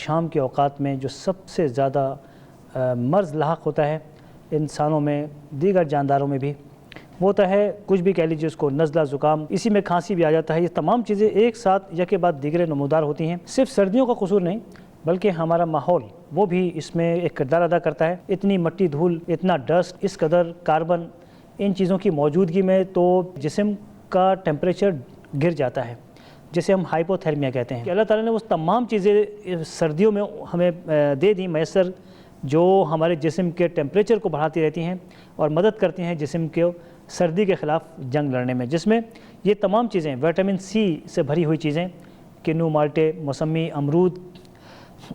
شام کے اوقات میں جو سب سے زیادہ مرض لاحق ہوتا ہے انسانوں میں، دیگر جانداروں میں بھی، وہ ہوتا ہے کچھ بھی کہہ لیجیے اس کو، نزلہ، زکام، اسی میں کھانسی بھی آ جاتا ہے۔ یہ تمام چیزیں ایک ساتھ یکے بعد دیگرے نمودار ہوتی ہیں۔ صرف سردیوں کا قصور نہیں بلکہ ہمارا ماحول وہ بھی اس میں ایک کردار ادا کرتا ہے۔ اتنی مٹی دھول، اتنا ڈسٹ، اس قدر کاربن، ان چیزوں کی موجودگی میں تو جسم کا ٹیمپریچر گر جاتا ہے، جسے ہم ہائپوتھرمیا کہتے ہیں۔ کہ اللہ تعالیٰ نے وہ تمام چیزیں سردیوں میں ہمیں دے دیں میسر، جو ہمارے جسم کے ٹیمپریچر کو بڑھاتی رہتی ہیں اور مدد کرتی ہیں جسم کے سردی کے خلاف جنگ لڑنے میں، جس میں یہ تمام چیزیں وٹامن سی سے بھری ہوئی چیزیں، کنو، مالٹے، موسمی، امرود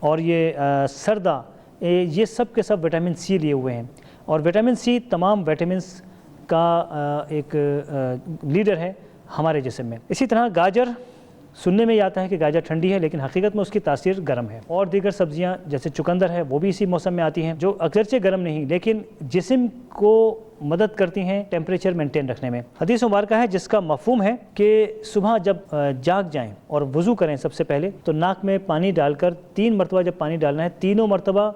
اور یہ سردا، یہ سب کے سب وٹامن سی لیے ہوئے ہیں، اور وٹامن سی تمام وٹامنس کا ایک لیڈر ہے ہمارے جسم میں۔ اسی طرح گاجر، سننے میں یہ آتا ہے کہ گاجر ٹھنڈی ہے لیکن حقیقت میں اس کی تاثیر گرم ہے، اور دیگر سبزیاں جیسے چقندر ہے وہ بھی اسی موسم میں آتی ہیں، جو اگرچہ گرم نہیں لیکن جسم کو مدد کرتی ہیں ٹیمپریچر مینٹین رکھنے میں۔ حدیث مبارکہ ہے جس کا مفہوم ہے کہ صبح جب جاگ جائیں اور وضو کریں سب سے پہلے تو ناک میں پانی ڈال کر 3 مرتبہ جب پانی ڈالنا ہے، تینوں مرتبہ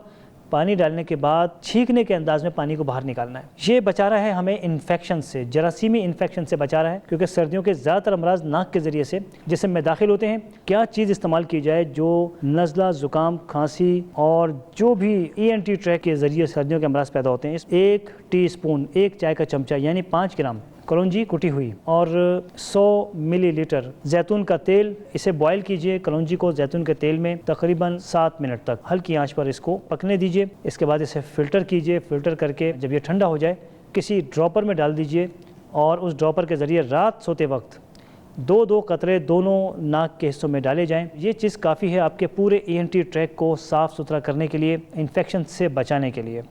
پانی ڈالنے کے بعد چھینکنے کے انداز میں پانی کو باہر نکالنا ہے۔ یہ بچا رہا ہے ہمیں انفیکشن سے، جراثیمی انفیکشن سے بچا رہا ہے، کیونکہ سردیوں کے زیادہ تر امراض ناک کے ذریعے سے جسم میں داخل ہوتے ہیں۔ کیا چیز استعمال کی جائے جو نزلہ، زکام، کھانسی اور جو بھی ENT ٹریک کے ذریعے سردیوں کے امراض پیدا ہوتے ہیں؟ 1 ٹی اسپون، 1 چائے کا چمچہ یعنی 5 گرام کلونجی کٹی ہوئی، اور 100 ملی لیٹر زیتون کا تیل، اسے بوائل کیجئے کلونجی کو زیتون کے تیل میں تقریباً 7 منٹ تک ہلکی آنچ پر اس کو پکنے دیجئے۔ اس کے بعد اسے فلٹر کیجئے، فلٹر کر کے جب یہ ٹھنڈا ہو جائے کسی ڈراپر میں ڈال دیجئے، اور اس ڈراپر کے ذریعے رات سوتے وقت 2 قطرے دونوں ناک کے حصوں میں ڈالے جائیں۔ یہ چیز کافی ہے آپ کے پورے ENT ٹریک کو صاف ستھرا کرنے کے لیے، انفیکشن سے بچانے کے لیے۔